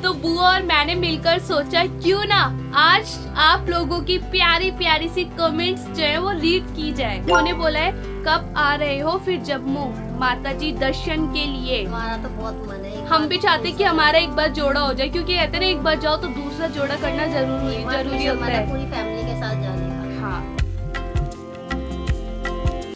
तो बुआ और मैंने मिलकर सोचा क्यों ना आज आप लोगों की प्यारी प्यारी सी कमेंट्स जो है वो रीड की जाए। उन्होंने बोला है कब आ रहे हो फिर जम्मू माता जी दर्शन के लिए। हमारा तो बहुत मन है। हम भी चाहते कि हमारा एक बार जोड़ा हो जाए, क्योंकि कहते हैं एक बार जाओ तो दूसरा जोड़ा करना जरूरी होता है। पूरी फैमिली के साथ जाने का। हाँ।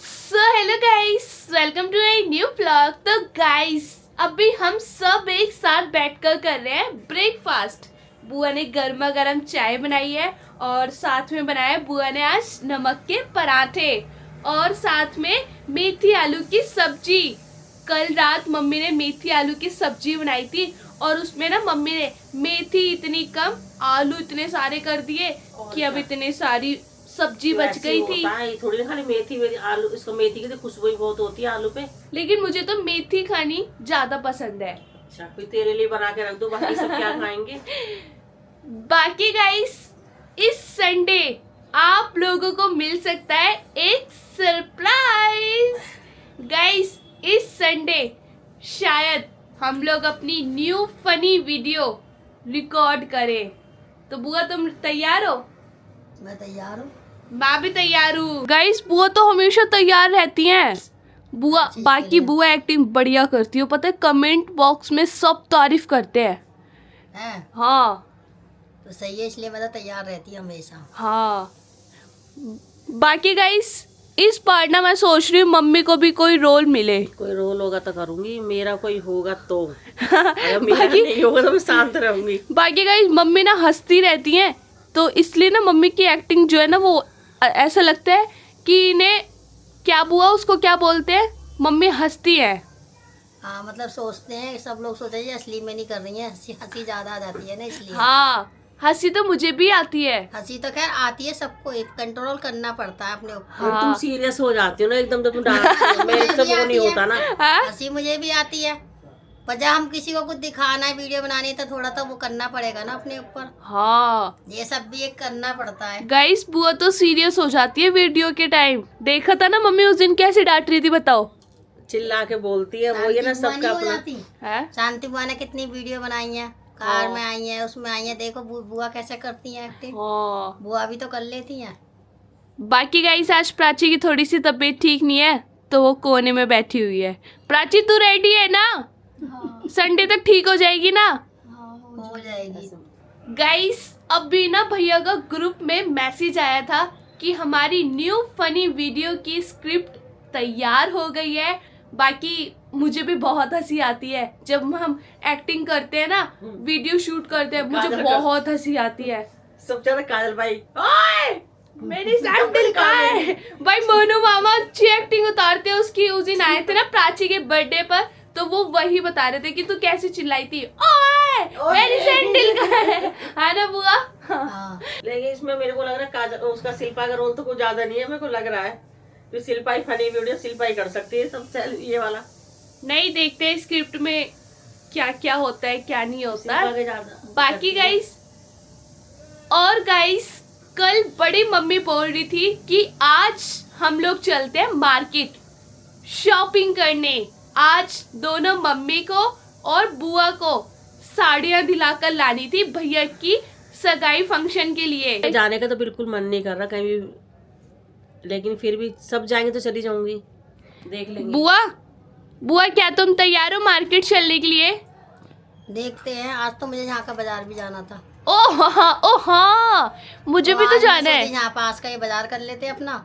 So hello guys, welcome to a new vlog. तो गाइस अभी हम सब एक साथ बैठकर कर रहे हैं ब्रेकफास्ट। बुआ ने गर्मा गर्म चाय बनाई है और साथ में बनाया है बुआ ने आज नमक के पराठे और साथ में मेथी आलू की सब्जी। कल रात मम्मी ने मेथी आलू की सब्जी बनाई थी और उसमें ना मम्मी ने मेथी इतनी कम आलू इतने सारे कर दिए कि अब इतनी सारी सब्जी बच गई थी। थोड़ी खाली मेथी आलू, इसको मेथी की तो खुशबू ही बहुत होती है आलू पे। लेकिन मुझे तो मेथी खानी ज्यादा पसंद है। अच्छा, फिर तेरे लिए बना के रख दो, बाकी सब क्या खाएंगे। बाकी गाइस इस संडे आप लोगों को मिल सकता है एक सरप्राइज। गाइस इस संडे शायद हम लोग अपनी न्यू फनी वीडियो रिकॉर्ड करें। तो बुआ तुम तैयार हो? मैं तैयार हूँ। मैं भी तैयार हूँ। गाइस बुआ तो हमेशा तैयार रहती हैं। बुआ बाकी बुआ एक्टिंग बढ़िया करती हो, पता है कमेंट बॉक्स में सब तारीफ करते हैं। हाँ तो सही है, इसलिए मैं तो तैयार रहती हूँ हमेशा। हाँ। बाकी गाइस इस बार ना मैं सोच रही हूँ मम्मी को भी कोई रोल मिले। कोई रोल होगा तो करूंगी, मेरा कोई होगा तो। अगर मेरा नहीं होगा तो मैं शांत रहूंगी। बाकी गाइस मम्मी ना हंसती रहती हैं, तो इसलिए ना मम्मी की एक्टिंग जो है ना वो ऐसा लगता है कि इन्हें क्या बुआ उसको क्या बोलते हैं, मम्मी हंसती है। हाँ मतलब सोचते हैं सब लोग, सोचते हैं असली में नहीं कर रही है, हंसी ज्यादा आ जाती है ना इसलिए। हाँ हंसी तो मुझे भी आती है। हंसी तो खैर आती है सबको, कंट्रोल करना पड़ता है अपने ऊपर। और तुम सीरियस हो जाती हो ना एकदम, तो तुम डांटती हो, मेरे से वो नहीं होता ना। हंसी मुझे भी आती है, पर जब हम किसी को कुछ दिखाना है, वीडियो बनानी है, तो थोड़ा तो वो करना पड़ेगा ना अपने ऊपर। हाँ ये सब भी एक करना पड़ता है। गाइस बुआ तो सीरियस हो जाती है वीडियो के टाइम। देखा था ना मम्मी उस दिन कैसे डांट रही थी, बताओ। चिल्ला के बोलती है, वो ये ना सबका अपना है। शांति बुआ ने कितनी वीडियो बनाई है, कार में आई है, उसमें आई है, देखो बुआ कैसे करती है एक्टिंग। बुआ भी तो कर लेती है। बाकी गाइस आज प्राची की थोड़ी सी तबीयत ठीक नहीं है, तो वो कोने में बैठी हुई है। प्राची तू रेडी है ना? संडे तक ठीक हो जाएगी ना? हो जाएगी। गाइस अभी ना भैया का ग्रुप में मैसेज आया था कि हमारी न्यू फनी वीडियो की स्क्रिप्ट तैयार हो गई है। बाकी मुझे भी बहुत हंसी आती है जब हम एक्टिंग करते हैं ना, वीडियो शूट करते हैं, मुझे बहुत हंसी आती है। सब ज्यादा काजल भाई, ओए मेरी सैंडल कहाँ है? भाई मोनू मामा अच्छी एक्टिंग उतारते हैं उसकी। उस दिन आए थे ना प्राची के बर्थडे पर, तो वो वही बता रहे थे कि तू कैसे चिल्लाई थी, ओए मेरी सैंडल कहाँ है ना बुआ? हाँ। लेकिन इसमें मेरे को लग रहा है काजल उसका शिल्पा का रोल तो कुछ ज्यादा नहीं है, मेरे को लग रहा है तो शिल्पा ही फनी वीडियो शिल्पा ही कर सकती है सबसे ये वाला। नहीं देखते हैं स्क्रिप्ट में क्या क्या होता है क्या नहीं होता शिल्पा के है। ज्यादा बाकी गाइस और गाइस कल बड़ी मम्मी बोल रही थी कि आज हम लोग चलते हैं मार्केट शॉपिंग करने। आज दोनों मम्मी को और बुआ को साड़ियाँ दिलाकर लानी थी भैया की सगाई फंक्शन के लिए। जाने का तो बिल्कुल मन नहीं कर रहा कहीं भी, लेकिन फिर भी सब जाएंगे तो चली जाऊंगी, देख लेंगे। बुआ क्या तुम तैयार हो मार्केट चलने के लिए? देखते हैं, आज तो मुझे यहाँ का बाजार भी जाना था। ओ हाँ मुझे भी तो जाना है। यहाँ पास का ये बाजार कर लेते हैं अपना,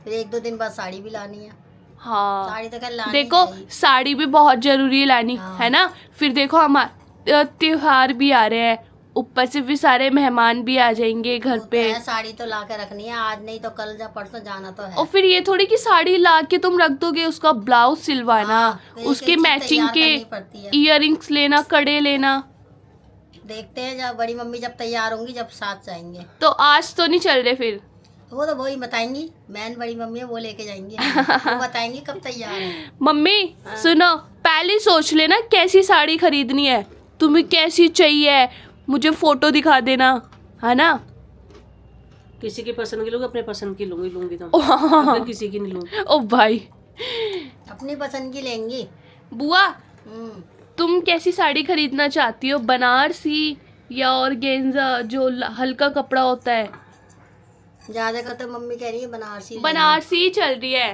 फिर 1-2 दिन बाद साड़ी भी लानी है। हाँ साड़ी तो लानी देखो साड़ी भी बहुत जरूरी है लानी। हाँ। है ना? फिर देखो हमारे त्योहार भी आ रहे हैं, ऊपर से भी सारे मेहमान भी आ जाएंगे घर पे। साड़ी तो ला के रखनी है, आज नहीं तो कल या परसों जाना तो है। और फिर ये थोड़ी कि साड़ी ला के तुम रख दोगे, उसका ब्लाउज सिलवाना, उसके मैचिंग के इयररिंग्स लेना, कड़े लेना। देखते हैं जब बड़ी मम्मी जब तैयार होंगी जब साथ जाएंगे। तो आज तो नहीं चल रहे फिर? वो तो वही बताएंगी, मैन बड़ी मम्मी है वो लेके जाएंगी। वो बताएंगी कब तैयार है। मम्मी सुनो, पहले सोच लेना कैसी साड़ी खरीदनी है, तुम्हें कैसी चाहिए, मुझे फोटो दिखा देना, है ना? किसी की पसंद की लूंगी, अपने पसंद की लूंगी तो किसी की नहीं लूंगी। ओ भाई अपनी पसंद की लेंगी। बुआ तुम कैसी साड़ी खरीदना चाहती हो, बनारसी या ऑर्गेन्जा जो हल्का कपड़ा होता है? ज्यादा कर तो मम्मी कह रही है बनारसी बनारसी ही चल रही है।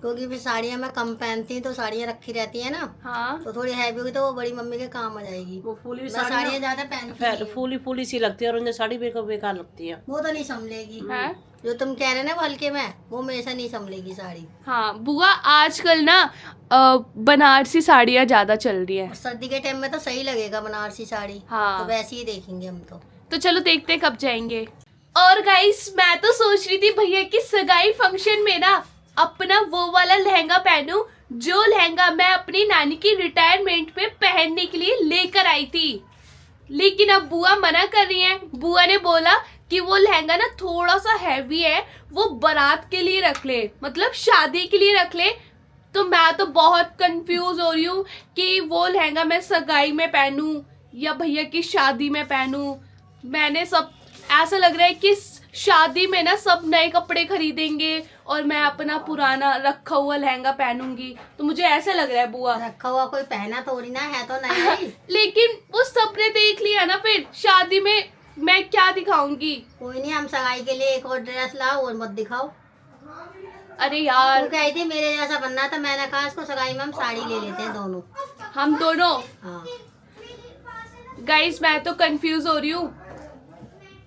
क्योंकि फिर साड़ियाँ मैं कम पहनती हूँ तो साड़ियाँ रखी रहती है ना, हाँ तो थोड़ी हैवी होगी तो वो बड़ी मम्मी के काम आ जाएगी। वो फूली मैं साड़ी साड़ियाँ ज्यादा पहनती नहीं हूँ। फूली फूली सी लगती है और उनकी साड़ी बेकार लगती है। वो तो नहीं संभलेगी। है। जो तुम कह रहे ना वो हल्के में, वो मेरे से नहीं संभलेगी साड़ी। हाँ बुआ, आजकल ना बनारसी साड़ियाँ ज्यादा चल रही है। और सर्दी के टाइम में तो सही लगेगा बनारसी साड़ी। हाँ। तो वैसे ही देखेंगे हम तो चलो देखते हैं कब जाएंगे। और गाइस मैं तो सोच रही थी भैया की सगाई फंक्शन में ना अपना वो वाला लहंगा पहनूं जो लहंगा मैं अपनी नानी की रिटायरमेंट पे पहनने के लिए लेकर आई थी, लेकिन अब बुआ मना कर रही है। बुआ ने बोला कि वो लहंगा ना थोड़ा सा हैवी है, वो बारात के लिए रख ले, मतलब शादी के लिए रख ले। तो मैं तो बहुत कंफ्यूज हो रही हूँ कि वो लहंगा मैं सगाई में पहनूं या भैया की शादी में पहनूं। मैंने सब ऐसा लग रहा है कि शादी में ना सब नए कपड़े खरीदेंगे और मैं अपना पुराना रखा हुआ लहंगा पहनूंगी, तो मुझे ऐसा लग रहा है बुआ। रखा हुआ कोई पहना थोड़ी ना है, तो नया ही। लेकिन वो सबने देख लिया ना, फिर शादी में मैं क्या दिखाऊंगी? कोई नहीं, हम सगाई के लिए एक और ड्रेस लाओ और मत दिखाओ। अरे यार वो कही थी मेरे जैसा बनना था, मैंने कहा इसको सगाई में हम साड़ी ले लेते हैं दोनों। हम दोनों। हाँ। गाइस मैं तो कंफ्यूज हो रही हूँ,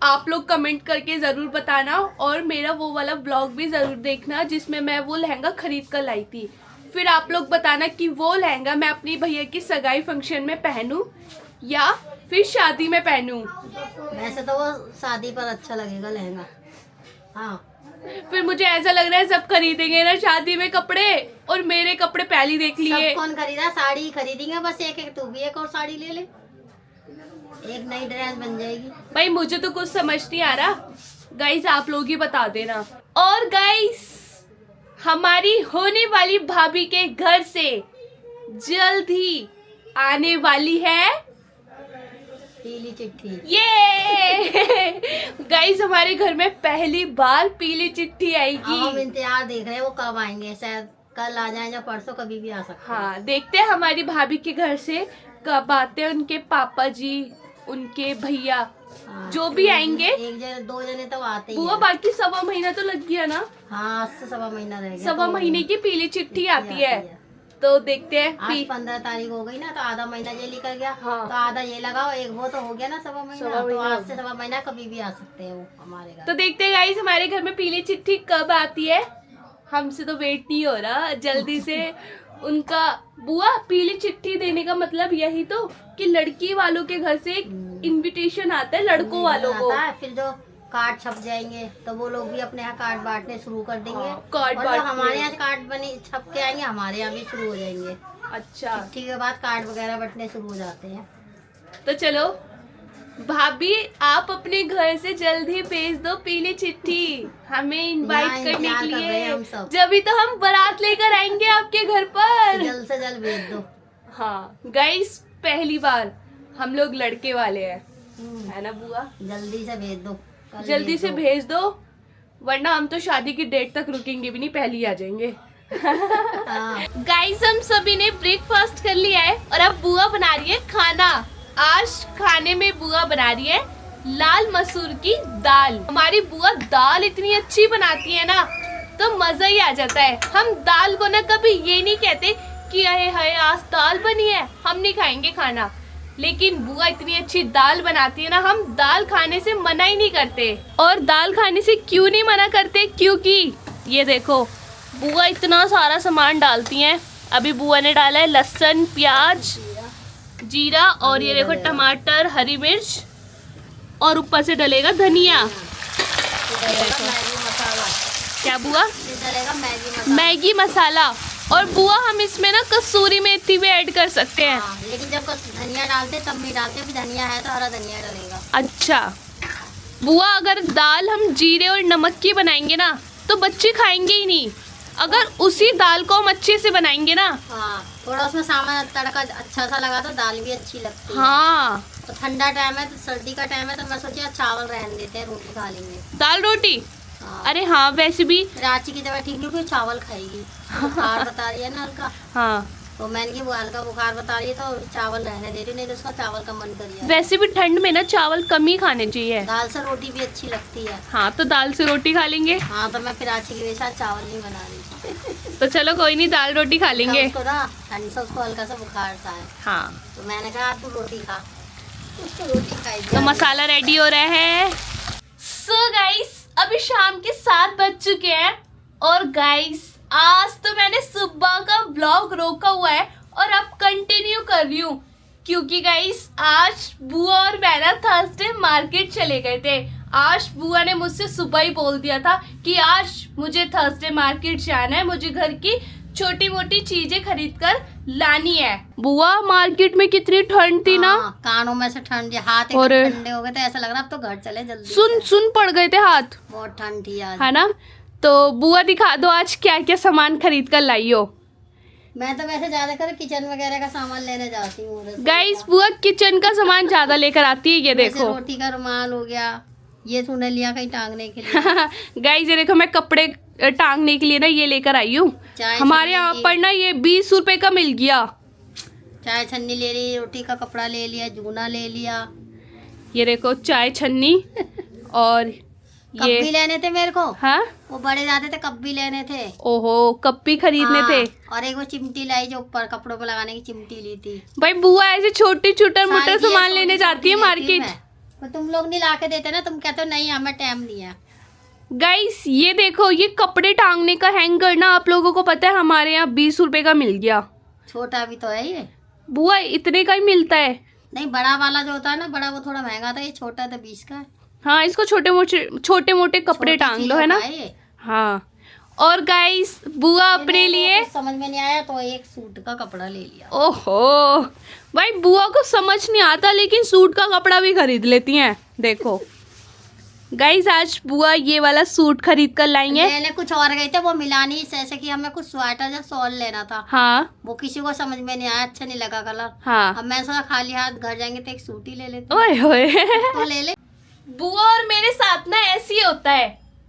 आप लोग कमेंट करके जरूर बताना और मेरा वो वाला ब्लॉग भी जरूर देखना जिसमें मैं वो लहंगा खरीद कर लाई थी। फिर आप लोग बताना कि वो लहंगा मैं अपनी भैया की सगाई फंक्शन में पहनूं या फिर शादी में पहनूं। वैसे तो वो शादी पर अच्छा लगेगा लहंगा। हाँ। फिर मुझे ऐसा लग रहा है सब खरीदेंगे ना शादी में कपड़े और मेरे कपड़े पहले देख लिए। सब कौन खरीदा, साड़ी खरीदेंगे बस एक एक, तू भी एक और साड़ी ले ले, एक नई ड्रेस बन जाएगी। भाई मुझे तो कुछ समझ नहीं आ रहा, गाइस आप लोग ही बता देना। और गाइस हमारी होने वाली भाभी के घर से जल्द ही आने वाली है पीली चिट्ठी। ये गाइस हमारे घर में पहली बार पीली चिट्ठी अब हम आएगी। इंतजार देख रहे हैं वो कब आएंगे, शायद कल आ जाए या परसों, कभी भी आ सकते हैं। हाँ देखते हैं हमारी भाभी के घर से कब आते हैं उनके पापा जी, उनके भैया, हाँ, जो भी आएंगे। एक जने दो जने तो आते ही वो हैं। बाकी सवा महीना तो लग गया ना। हाँ, आज से सवा महीना रह गया। सवा तो महीने की पीली चिट्ठी आती है, तो देखते हैं। आज 15 तारीख हो गई ना, तो आधा महीना ये निकल गया। हाँ। तो आधा ये लगाओ, एक वो तो हो गया ना सवा महीना। सवा तो महीना। आज से सवा महीना कभी भी आ सकते हैं वो हमारे घर। तो देखते हैं गाइस हमारे घर में पीली चिट्ठी कब आती है। हमसे तो वेट नहीं हो रहा, जल्दी से उनका। बुआ पीली चिट्ठी देने का मतलब यही तो कि लड़की वालों के घर से एक इनविटेशन आता है लड़कों वालों को। आता है, फिर जो कार्ड छप जाएंगे तो वो लोग भी अपने यहाँ कार्ड बांटने शुरू कर देंगे। हाँ, कार्ड और जो बांटने। हमारे यहाँ कार्ड बने छप के आएंगे, हमारे यहाँ भी शुरू हो जाएंगे। अच्छा चिट्ठी के बाद कार्ड वगैरह बंटने शुरू हो जाते हैं। तो चलो भाभी आप अपने घर से जल्द ही भेज दो पीली चिट्ठी हमें इनवाइट यहाँ करने इंतजार के कर रहे हैं लिए, हम सब। जब तो हम बारात लेकर आएंगे आपके घर पर। जल्द से जल्द भेज दो। हाँ गाइस पहली बार हम लोग लड़के वाले हैं, है ना बुआ? जल्दी से भेज दो, कल जल्दी से भेज दो, वरना हम तो शादी की डेट तक रुकेंगे भी नहीं, पहले ही आ जाएंगे। हाँ। गाइस हम सभी ने ब्रेकफास्ट कर लिया है और अब बुआ बना रही है खाना। आज खाने में बुआ बना रही है लाल मसूर की दाल। हमारी बुआ दाल इतनी अच्छी बनाती है ना, तो मजा ही आ जाता है। हम दाल को ना कभी ये नहीं कहते कि अरे हाय आज दाल बनी है हम नहीं खाएंगे खाना, लेकिन बुआ इतनी अच्छी दाल बनाती है ना, हम दाल खाने से मना ही नहीं करते। और दाल खाने से क्यों नहीं मना करते, क्योंकि ये देखो बुआ इतना सारा सामान डालती हैं। अभी बुआ ने डाला है लहसुन, प्याज, जीरा और ये देखो टमाटर, हरी मिर्च और ऊपर से डलेगा धनिया। मैगी मसाला, क्या बुआ? ये डलेगा मैगी मसाला। मैगी मसाला। और बुआ हम इसमें ना कसूरी मेथी भी ऐड कर सकते हैं। हाँ, लेकिन जब धनिया डालते तब भी डालते, भी धनिया है तो हरा धनिया डलेगा। अच्छा बुआ अगर दाल हम जीरे और नमक की बनाएंगे ना तो बच्चे खाएंगे ही नहीं। अगर उसी दाल को हम अच्छे से बनाएंगे ना, हाँ, थोड़ा उसमें सामान तड़का अच्छा सा लगा तो दाल भी अच्छी लगती है। हाँ तो ठंडा टाइम है, तो सर्दी का टाइम है, तो मैं सोचा चावल रहने देते हैं, रोटी खा लेंगे। दाल रोटी। हाँ। अरे हाँ वैसे भी रांची की दवा ठीक नहीं, कोई चावल खाएगी। बुखार बता रही है ना हल्का। हाँ तो मैंने कि वो हल्का बुखार बता रही है तो चावल रहने दे रही, नहीं तो उसका चावल का मन कर गया। वैसे भी ठंड में ना चावल कम ही खाने चाहिए। दाल से रोटी भी अच्छी लगती है। हाँ तो दाल से रोटी खा लेंगे। हाँ तो मैं फिर आज के लिए साथ चावल नहीं बना रही। तो चलो कोई नहीं, दाल रोटी खा लेंगे। उसको ना ठंड से उसको हल्का सा बुखार सा है। हाँ तो मैंने कहा तू रोटी खा, उसको रोटी खाई। तो मसाला रेडी हो रहा है। सो गाइस अभी शाम के 7 बज चुके हैं और गाइस आज तो मैंने सुबह का व्लॉग रोका हुआ है और अब कंटिन्यू कर रही हूँ, क्योंकि गाइस आज बुआ और मैं ना थर्सडे मार्केट चले गए थे। आज बुआ ने मुझसे सुबह ही बोल दिया था कि आज मुझे थर्सडे मार्केट जाना है, मुझे घर की छोटी मोटी चीजें खरीद कर लानी है। बुआ मार्केट में कितनी ठंड थी ना, कानों में से ठंड, हाथ और ठंडे हो गए थे, ऐसा लग रहा अब तो घर चले जल्दी। सुन पड़ गए थे हाथ, बहुत ठंड थी आज, है ना। तो बुआ दिखा दो आज क्या क्या सामान खरीद कर लाई हो। मैं तो वैसे ज्यादातर किचन वगैरह का सामान लेने जाती हूँ। गाइस बुआ किचन का सामान ज्यादा लेकर आती है। ये देखो रोटी का रुमाल हो गया, ये तूने लिया कहीं टांगने के लिए। गाइस ये देखो मैं कपड़े टांगने के लिए ना ये लेकर आई हूँ। हमारे यहाँ पर ना ये 20 रुपए का मिल गया। चाय छन्नी ले ली, रोटी का कपड़ा ले लिया, जूना ले लिया। ये देखो चाय छन्नी और कप भी लेने थे मेरे को। हाँ वो बड़े जाते थे, कप भी लेने थे। ओहो कप भी खरीदने थे। और एक वो चिमटी लाई जो ऊपर कपड़ों पे लगाने की चिमटी ली थी। भाई बुआ ऐसे छोटे छोटे मोटे सामान लेने जाती है मार्केट। तो तुम लोग नहीं लाके देते ना, तुम कहते हो नहीं हमें टाइम नहीं है। गाइस ये देखो ये कपड़े टांगने का हैंगर ना आप लोगों को पता है हमारे यहाँ 20 रुपए का मिल गया। छोटा भी तो है ये बुआ, इतने का ही मिलता है। नहीं बड़ा वाला जो होता है ना, बड़ा वो थोड़ा महंगा था, ये छोटा था 20 का है। हाँ इसको छोटे मोटे कपड़े टांग लो, है ना। हाँ और गाइस बुआ अपने लिए समझ में नहीं आया तो एक सूट का कपड़ा ले लिया। ओहो भाई बुआ को समझ नहीं आता लेकिन सूट का कपड़ा भी खरीद लेती हैं। देखो गाइस आज बुआ ये वाला सूट खरीद कर लाएंगे। मैंने कुछ और गए थे वो मिलानी, जैसे कि हमें कुछ स्वेटर या शॉल लेना था। हाँ वो किसी को समझ में नहीं आया, अच्छा नहीं लगा कलर। हाँ अब मैं सोचा खाली हाथ घर जाएंगे तो एक सूट ही ले लेते। ओए होए तो ले ले। बुआ और मेरे साथ ना ऐसे ही होता है,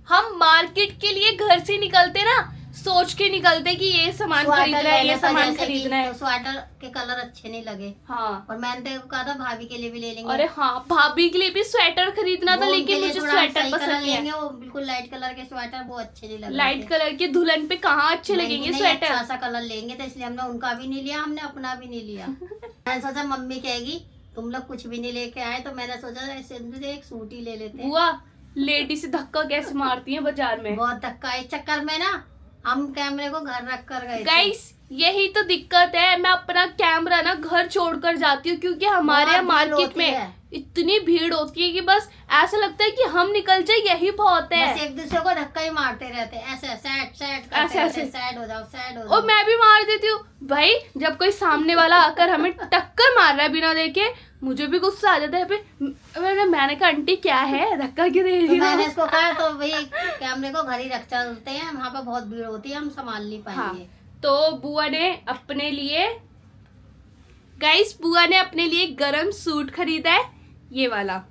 हम मार्केट के लिए घर से निकलते ना सोच के निकलते कि ये सामान खरीदना है, ये सामान खरीदना है। तो स्वेटर के कलर अच्छे नहीं लगे। हाँ और मैंने तो कहा था भाभी के लिए भी ले लेंगे। अरे हाँ भाभी के लिए भी स्वेटर खरीदना था लेकिन मुझे स्वेटर पसंद नहीं है। वो बिल्कुल लाइट कलर के स्वेटर वो अच्छे नहीं लगे। लाइट कलर के दुल्हन पे कहाँ अच्छे लगेंगे स्वेटर। अच्छा सा कलर लेंगे तो इसलिए हमने उनका भी नहीं लिया, हमने अपना भी नहीं लिया। मैंने सोचा मम्मी कहेगी तुम लोग कुछ भी नहीं लेके आए, तो मैंने सोचा एक सूट ही ले लेते हैं। बुआ लेडी से धक्का कैसे मारती है बाजार में। बहुत धक्का, इस चक्कर में ना हम कैमरे को घर रख कर गए। गाइस यही तो दिक्कत है, मैं अपना कैमरा ना घर छोड़कर जाती हूँ क्योंकि हमारे यहाँ मार्केट में इतनी भीड़ होती है कि बस ऐसा लगता है कि हम निकल जाए यही बहुत है। बस एक दूसरे को धक्का ही मारते रहते हैं, ऐसे सैड हो जाओ। और मैं भी मार देती हूँ भाई, जब कोई सामने वाला आकर हमें टक्कर मार रहा है बिना देखे मुझे भी गुस्सा आ जाता है। मैंने कहा आंटी क्या है धक्का क्यों दे रही हो। मैंने इसको कहा तो भाई कैमरे को घर ही रख चलते हैं, वहाँ पे बहुत भीड़ होती है, हम संभाल नहीं पाएंगे। हाँ, तो बुआ ने अपने लिए गाइस गरम सूट खरीदा है ये वाला।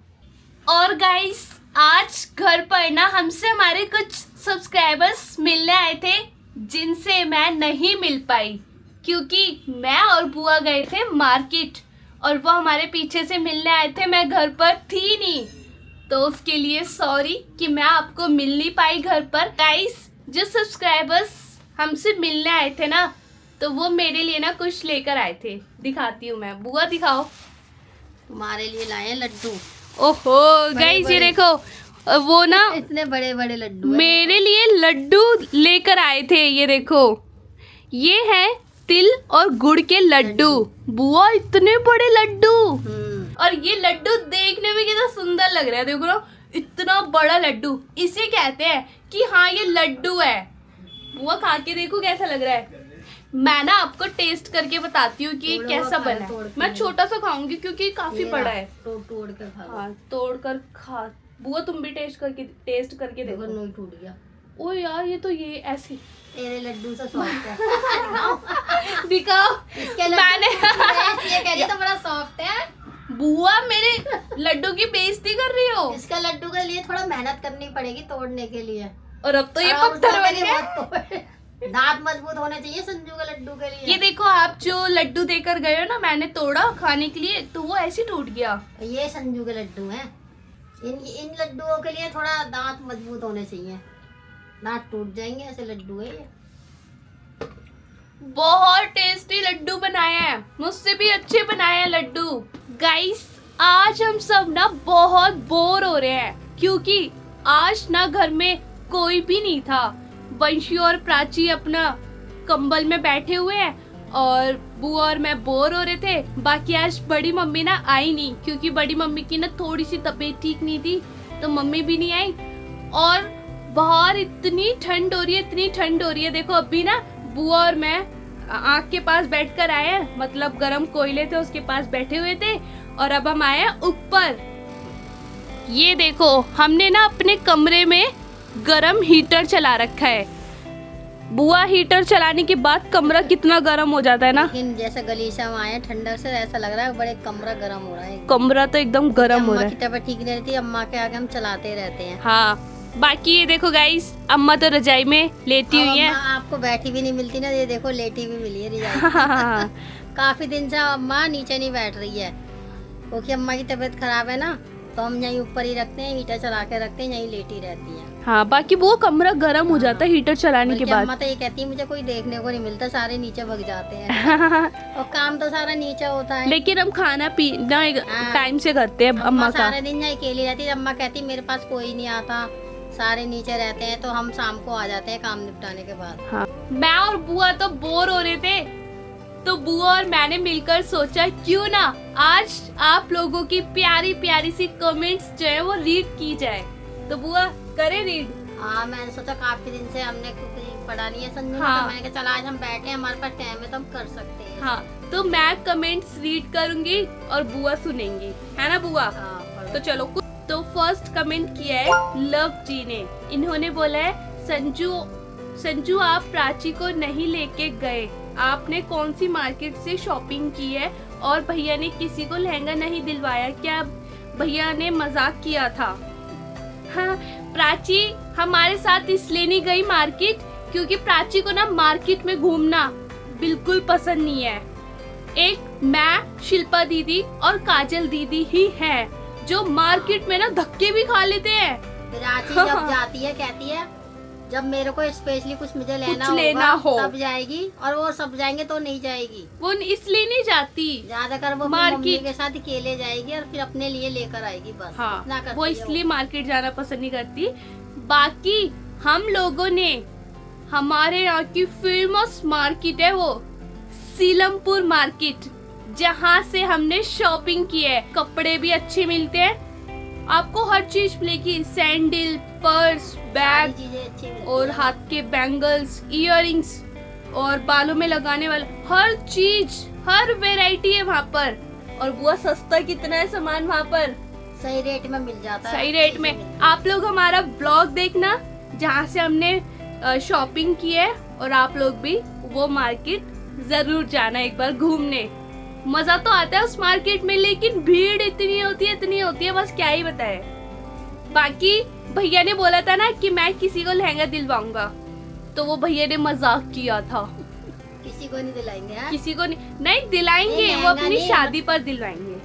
और गाइस आज घर पर ना हमसे हमारे कुछ सब्सक्राइबर्स मिलने आए थे जिनसे मैं नहीं मिल पाई क्योंकि मैं और बुआ गए थे मार्केट और वो हमारे पीछे से मिलने आए थे, मैं घर पर थी नहीं, तो उसके लिए सॉरी कि मैं आपको मिल नहीं पाई घर पर। गाइस जो सब्सक्राइबर्स हमसे मिलने आए थे ना तो वो मेरे लिए ना कुछ लेकर आए थे, दिखाती हूँ मैं। बुआ दिखाओ। तुम्हारे लिए लाए लड्डू। ओहो गाइस ये देखो वो ना इतने बड़े बड़े लड्डू मेरे लिए लड्डू लेकर आए थे। ये देखो ये है तिल और गुड़ के लड्डू। बुआ इतने बड़े लड्डू, और ये लड्डू देखने में कितना सुंदर लग रहा है। देखो ना इतना बड़ा लड्डू, इसे कहते हैं कि हाँ ये लड्डू है। बुआ खा के देखो कैसा लग रहा है। मैं ना आपको टेस्ट करके बताती हूँ कि कैसा बना है। मैं छोटा सा खाऊंगी क्योंकि काफी बड़ा है। तोड़ कर खा। हाँ तोड़ कर खा। बुआ तुम भी टेस्ट करके देखो। नहीं टूट गया। ओ यार ये तो ये ऐसे तेरे लड्डू से सॉफ्ट है। दिखाओ। मैंने ये कह रही तो बड़ा सॉफ्ट है। बुआ मेरे लड्डू की बेइज्जती कर रही हो। इसका लड्डू के लिए थोड़ा मेहनत करनी पड़ेगी तोड़ने के लिए। और अब तो ये पत्थर बन गया। दांत मजबूत होने चाहिए संजू के लड्डू के लिए। ये देखो, आप जो लड्डू देकर गए हो ना, मैंने तोड़ा खाने के लिए तो वो ऐसे टूट गया। ये संजू के लड्डू हैं। इन लड्डुओं के लिए थोड़ा दांत मजबूत होने चाहिए, दांत टूट जाएंगे, ऐसे लड्डू है ये। बहुत टेस्टी लड्डू बनाए हैं, मुझसे भी अच्छे बनाए हैं लड्डू। गाइस, आज हम सब ना बहुत बोर हो रहे हैं क्योंकि आज ना घर में कोई भी नहीं था। वंशी और प्राची अपना कंबल में बैठे हुए हैं और बुआ और मैं बोर हो रहे थे। बाकी आज बड़ी मम्मी ना आई नहीं क्योंकि बड़ी मम्मी की ना थोड़ी सी तबीयत ठीक नहीं थी, तो मम्मी भी नहीं आई। और बाहर इतनी ठंड हो रही है, इतनी ठंड हो रही है। देखो अभी ना बुआ और मैं आग के पास बैठकर आए हैं, मतलब गरम कोयले थे उसके पास बैठे हुए थे। और अब हम आए हैं ऊपर। ये देखो, हमने ना अपने कमरे में गरम हीटर चला रखा है। बुआ, हीटर चलाने के बाद कमरा कितना गर्म हो जाता है ना। लेकिन जैसे गलीचा में आए ठंडक से ऐसा लग रहा है बड़े कमरा गर्म हो रहा है। कमरा तो एकदम गर्म हो रहा अम्मा की है। तबीयत ठीक नहीं रहती, अम्मा के आगे हम चलाते रहते हैं। हाँ, बाकी ये देखो गाइस, अम्मा तो रजाई में लेटी हुई है। अम्मा आपको बैठी भी नहीं मिलती ना, ये देखो लेटी भी मिली है रजाई। काफी दिन से अम्मा नीचे नहीं बैठ रही है क्योंकि अम्मा की तबीयत खराब है ना, तो हम यहीं ऊपर ही रखते हैं, हीटर चला के रखते हैं, यहीं लेटी रहती है। हाँ, बाकी वो कमरा गर्म हो जाता है हीटर चलाने के बल्कि बाद। अम्मा तो ये कहती है मुझे कोई देखने को नहीं मिलता, सारे नीचे भग जाते हैं। और काम तो सारा नीचे होता है। लेकिन हम खाना पीना हाँ। टाइम से करते हैं अम्मा का। सारे दिन यहाँ अकेली रहती है। अम्मा कहती मेरे पास कोई नहीं आता, सारे नीचे रहते हैं, तो हम शाम को आ जाते हैं काम निपटाने के बाद। हाँ, मैं और बुआ तो बोर हो रहे थे, तो बुआ और मैंने मिलकर सोचा क्यों ना आज आप लोगों की प्यारी प्यारी सी कमेंट्स जो है वो रीड की जाए। तो बुआ करे रीड। हाँ, मैंने सोचा काफी दिन से हमने कुछ पढ़ा नहीं है संजू, हाँ। तो मैंने कहा चला आज हम बैठे हैं, हमारे पास टाइम है तो हम कर सकते हैं। हाँ, तो मैं कमेंट्स रीड करूंगी और बुआ सुनेंगी, है ना बुआ? हाँ, पढ़ो। तो चलो। तो फर्स्ट कमेंट किया है लव जी ने। इन्होंने बोला है, संजू आप प्राची को नहीं लेके गए, आपने कौन सी मार्केट से शॉपिंग की है? और भैया ने किसी को लहंगा नहीं दिलवाया क्या? भैया ने मजाक किया था। हाँ, प्राची हमारे साथ इसलिए नहीं गई मार्केट क्योंकि प्राची को ना मार्केट में घूमना बिल्कुल पसंद नहीं है। एक मैं, शिल्पा दीदी और काजल दीदी ही हैं जो मार्केट में ना धक्के भी खा लेते हैं। प्राची जब जाती है कहती है जब मेरे को स्पेशली कुछ मुझे लेना हो तब जाएगी, और वो सब जाएंगे तो नहीं जाएगी। वो इसलिए नहीं जाती, ज्यादातर वो अपनी मम्मी के साथ अकेले जाएगी और फिर अपने लिए लेकर आएगी बस। हाँ, इतना करती वो है इसलिए मार्केट जाना पसंद नहीं करती। बाकी हम लोगों ने, हमारे यहाँ की फेमस मार्केट है वो सीलमपुर मार्केट, जहाँ से हमने शॉपिंग की है। कपड़े भी अच्छे मिलते हैं, आपको हर चीज मिलेगी, सैंडल, पर्स, बैग चीजें अच्छी मिलती और हैं। हाथ के बैंगल्स, इयररिंग्स और बालों में लगाने वाला हर चीज, हर वैरायटी है वहाँ पर। और बुआ सस्ता कितना है सामान वहाँ पर, सही रेट में मिल जाता है। सही रेट में। आप लोग हमारा ब्लॉग देखना जहाँ से हमने शॉपिंग की है, और आप लोग भी वो मार्केट जरूर जाना एक बार घूमने। मजा तो आता है उस मार्केट में, लेकिन भीड़ इतनी होती है बस क्या ही बताए। बाकी भैया ने बोला था ना कि मैं किसी को लहंगा दिलवाऊंगा, तो वो भैया ने मजाक किया था। किसी को नहीं दिलाएंगे। हाँ? किसी को नहीं दिलाएंगे, नहीं, वो अपनी नहीं, शादी पर दिलवाएंगे।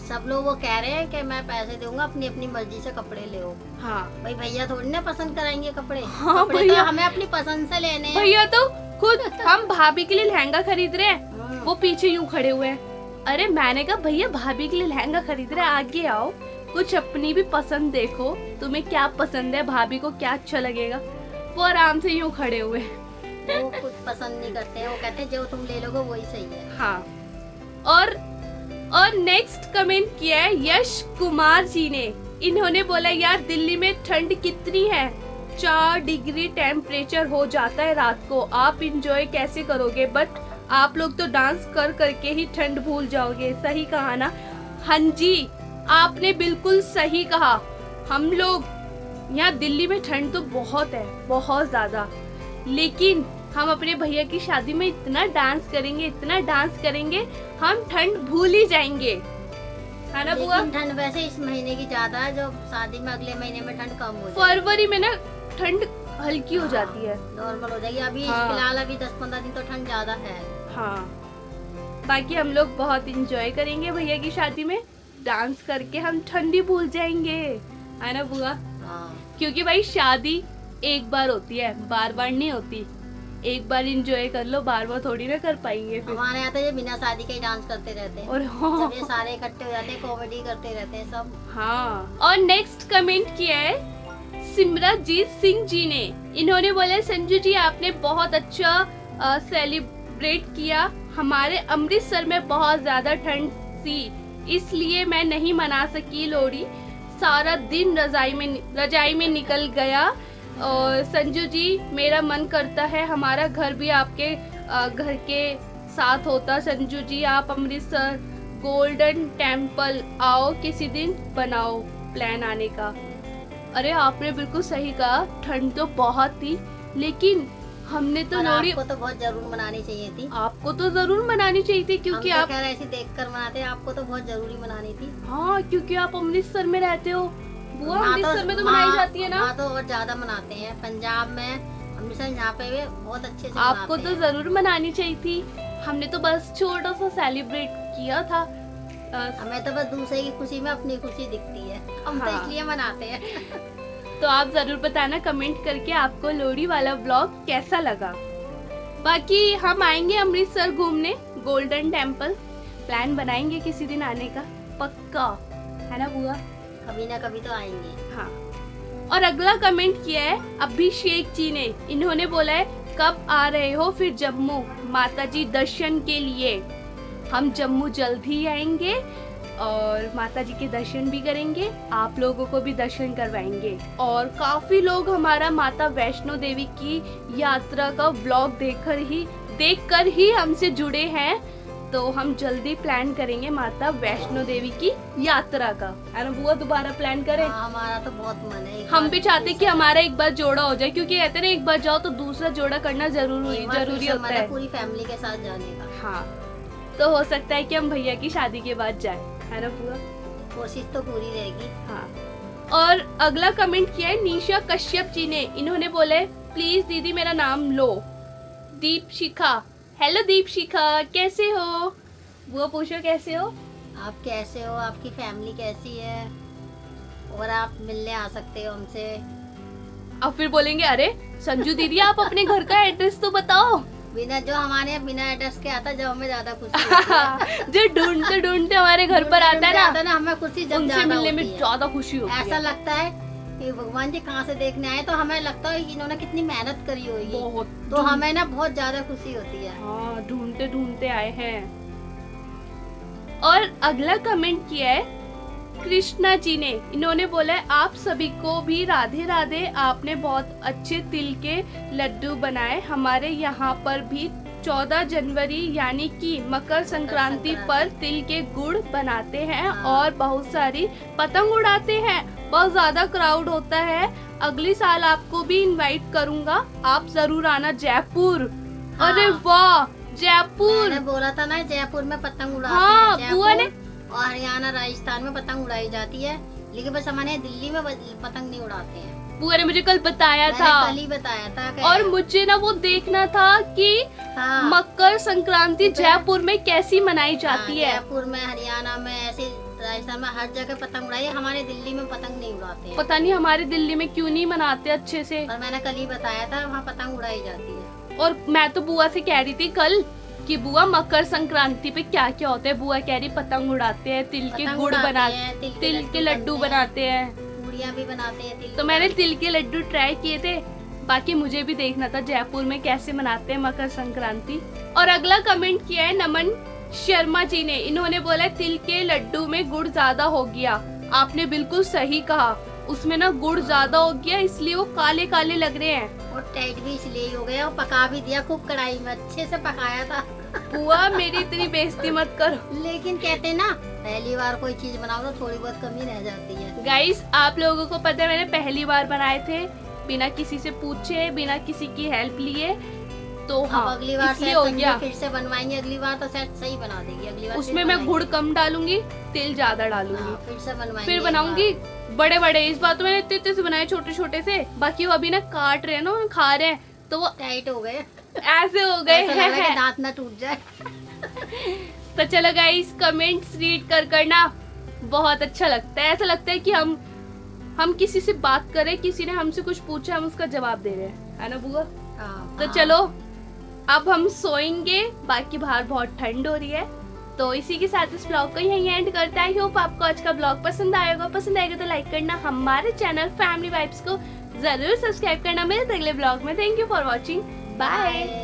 सब लोग वो कह रहे हैं कि मैं पैसे दूंगा, अपनी अपनी मर्जी से कपड़े ले। हाँ भाई भैया थोड़ी ना पसंद कराएंगे कपड़े। हाँ, कपड़े तो हमें अपनी पसंद से लेने हैं। भैया तो खुद हम भाभी के लिए लहंगा खरीद रहे हैं, वो पीछे यूं खड़े हुए हैं। अरे मैंने कहा भैया भाभी के लिए लहंगा खरीद रहे हैं, आगे आओ, कुछ अपनी भी पसंद देखो, तुम्हें क्या पसंद है, भाभी को क्या अच्छा लगेगा। वो आराम से यूं खड़े हुए हैं। वो कुछ पसंद नहीं करते हैं, वो कहते हैं जो तुम ले लोगे वही सही है। हाँ, और नेक्स्ट कमेंट किया है यश कुमार जी ने। इन्होंने बोला यार दिल्ली में ठंड कितनी है, 4 डिग्री टेम्परेचर हो जाता है रात को, आप इंजॉय कैसे करोगे? बट आप लोग तो डांस कर करके ही ठंड भूल जाओगे। सही कहा ना? हाँ जी, आपने बिल्कुल सही कहा। हम लोग यहाँ दिल्ली में ठंड तो बहुत है, बहुत ज्यादा, लेकिन हम अपने भैया की शादी में इतना डांस करेंगे, हम ठंड भूल ही जाएंगे, है ना बुआ? लेकिन ठंड वैसे इस महीने की ज्यादा है, जो शादी में अगले महीने में ठंड कम हो जाएगी। फरवरी में ना ठंड हल्की हो जाती है। नॉर्मल हो जाएगी। अभी हाँ। फिलहाल अभी 10-15 दिन तो ठंड ज्यादा है। हाँ, बाकी हम लोग बहुत इंजॉय करेंगे भैया की शादी में। डांस करके हम ठंडी भूल जाएंगे, है ना बुआ? हाँ। क्योंकि भाई शादी एक बार होती है, बार बार नहीं होती। एक बार इंजॉय कर लो, बार बार थोड़ी ना कर पाएंगे फिर। हमारे यहाँ तो ये बिना शादी के ही डांस करते रहते हैं। और जब ये सारे इकट्ठे हो जाते हैं, कॉमेडी करते रहते हैं सब। हाँ, और नेक्स्ट कमेंट किया है सिमरनजीत सिंह जी ने। इन्होंने बोला, संजू जी आपने बहुत अच्छा सेलिब्रेट किया। हमारे अमृतसर में बहुत ज्यादा ठंड थी, इसलिए मैं नहीं मना सकी लोहड़ी। सारा दिन रजाई में निकल गया। और संजू जी मेरा मन करता है हमारा घर भी आपके घर के साथ होता। संजू जी आप अमृतसर गोल्डन टेम्पल आओ, किसी दिन बनाओ प्लान आने का। अरे आपने बिल्कुल सही कहा, ठंड तो बहुत थी, लेकिन हमने तो और लोहड़ी आपको तो बहुत जरूर मनानी चाहिए थी। आपको तो जरूर मनानी चाहिए थी, क्योंकि हम तो आप कह रहे ऐसे देख कर मनाते हैं, आपको तो बहुत जरूरी मनानी थी। हाँ, क्योंकि आप अमृतसर में रहते हो बुआ। वहाँ अमृतसर में तो मनाई जाती है ना। वहाँ तो और ज्यादा मनाते हैं। पंजाब में अमृतसर यहाँ पे भी बहुत अच्छे से आपको मनाते तो हैं। जरूर मनानी चाहिए थी। हमने तो बस छोटा सा सेलिब्रेट किया था। हमें तो बस दूसरे की खुशी में अपनी खुशी दिखती है, हम तो हाँ। इसलिए मनाते हैं। तो आप जरूर बताना कमेंट करके आपको लोहड़ी वाला व्लॉग कैसा लगा। बाकी हम आएंगे अमृतसर घूमने, गोल्डन टेम्पल। प्लान बनाएंगे किसी दिन आने का, पक्का, है ना बुआ? कभी ना कभी तो आएंगे। हाँ। और अगला कमेंट किया है अभिषेक जी ने। इन्होंने बोला है, कब आ रहे हो फिर जम्मू माता जी दर्शन के लिए? हम जम्मू जल्द ही आएंगे और माता जी के दर्शन भी करेंगे, आप लोगों को भी दर्शन करवाएंगे। और काफी लोग हमारा माता वैष्णो देवी की यात्रा का व्लॉग देखकर ही हमसे जुड़े हैं। तो हम जल्दी प्लान करेंगे माता वैष्णो देवी की यात्रा का, है ना बुआ? दोबारा प्लान करें। हाँ, हमारा तो बहुत मन है। हम भी चाहते हैं कि हमारा एक बार जोड़ा हो जाए, क्योंकि कहते हैं ना एक बार जाओ तो दूसरा जोड़ा करना जरूरी होता है। पूरी फैमिली के साथ जाने का। हाँ, तो हो सकता है कि हम भैया की शादी के बाद जाए, है ना बुआ? कोशिश तो पूरी रहेगी। हाँ। और अगला कमेंट किया है निशा कश्यप जी ने। इन्होंने बोला है, प्लीज दीदी मेरा नाम लो। दीपशिखा। हेलो दीपशिखा, कैसे हो? वो पूछो कैसे हो? आप कैसे हो? आपकी फैमिली कैसी है? और आप मिलने आ सकते हो हमसे। अब फिर बोलेंगे, अरे संजू दीदी आप अपने घर का एड्रेस तो बताओ। बिना एड्रेस के आता, जब हमें ज्यादा खुशी होती है। जो ढूंढते ढूंढते हमारे घर पर आता है ना, हमें खुशी जब उनसे ज्यादा मिलने में होती है। ज्यादा खुशी होती है। ऐसा लगता है कि भगवान जी कहाँ से देखने आए, तो हमें लगता है कि इन्होंने कितनी मेहनत करी होगी, बहुत। तो हमें ना बहुत ज्यादा खुशी होती है। हाँ, ढूंढते ढूंढते आए हैं। और अगला कमेंट किया है कृष्णा जी ने। इन्होंने बोला है, आप सभी को भी राधे राधे। आपने बहुत अच्छे तिल के लड्डू बनाए। हमारे यहाँ पर भी 14 जनवरी यानी कि मकर संक्रांति पर तिल के गुड़ बनाते हैं और बहुत सारी पतंग उड़ाते हैं। बहुत ज्यादा क्राउड होता है। अगली साल आपको भी इनवाइट करूंगा, आप जरूर आना जयपुर। हाँ। अरे वाह, जयपुर! मैंने बोला था ना, जयपुर में पतंग उड़ाते हाँ, हैं। बुआ ने जयपुर और हरियाणा राजस्थान में पतंग उड़ाई जाती है, लेकिन बस हमारे दिल्ली में पतंग नहीं उड़ाते हैं। बुआ ने मुझे कल बताया मैंने था, कल ही बताया था कि और मुझे ना वो देखना था कि हाँ, मकर संक्रांति जयपुर में कैसी मनाई जाती है। जयपुर में, हरियाणा में, ऐसे राजस्थान में हर जगह पतंग उड़ाई है। हमारे दिल्ली में पतंग नहीं उड़ाते हैं। पता नहीं हमारे दिल्ली में क्यों नहीं मनाते अच्छे से। और मैंने कल ही बताया था, वहाँ पतंग उड़ाई जाती है। और मैं तो बुआ से कह रही थी कल कि बुआ मकर संक्रांति पे क्या क्या होता है। बुआ कह रही पतंग उड़ाते हैं, तिल के पतंग गुड़ उड़ाते बनाते, हैं, तिल के लड्डू बनाते हैं। पूड़ियाँ भी बनाते हैं तिल तो मैंने तिल के लड्डू ट्राई किए थे। बाकी मुझे भी देखना था जयपुर में कैसे मनाते हैं मकर संक्रांति। और अगला कमेंट किया है नमन शर्मा जी ने। इन्होंने बोला तिल के लड्डू में गुड़ ज्यादा हो गया। आपने बिल्कुल सही कहा, उसमें ना गुड़ ज्यादा हो गया, इसलिए वो काले काले लग रहे हैं। और टाइट भी इसलिए ही हो गया, और पका भी दिया खूब, कढ़ाई में अच्छे से पकाया था। बुआ मेरी इतनी बेइज्जती मत करो। लेकिन कहते हैं ना, पहली बार कोई चीज बनाओ तो थोड़ी बहुत कमी रह जाती है। गाइस आप लोगों को पता है मैंने पहली बार बनाए थे, बिना किसी से पूछे, बिना किसी की हेल्प लिए। तो अब हाँ अगली बार इसलिए शायद हो संजू गया। फिर से बनवाएंगे, अगली बार तो शायद सही बना देगी, अगली बार उसमें फिर मैं बनाएंगे। गुड़ कम डालूंगी, तिल ज्यादा डालूंगी, हाँ, फिर से बनवाएंगे फिर एक बनाऊंगी बड़े बड़े। इस बार तो मैंने इतने इतने से बनाए छोटे छोटे से, बाकी वो अभी ना काट रहे हैं ना, खा रहे हैं तो वो बार। टाइट हो गए, ऐसे हो गए ऐसा लग रहा है कि हैं। दांत ना टूट जाए। तो चलो गाइस, कमेंट्स रीड कर करना बहुत अच्छा लगता है। ऐसा लगता है कि हम किसी से बात करें, किसी ने हमसे कुछ पूछा, हम उसका जवाब दे रहे हैं, है ना बुआ? हाँ, तो हाँ। चलो अब हम सोएंगे, बाकी बाहर बहुत ठंड हो रही है। तो इसी के साथ इस ब्लॉग को यहीं एंड करते हैं। आई होप आपको आज का ब्लॉग पसंद आएगा। पसंद आएगा तो लाइक करना, हमारे चैनल फैमिली वाइब्स को जरूर सब्सक्राइब करना। मिलते हैं अगले ब्लॉग में। Thank you for watching, bye.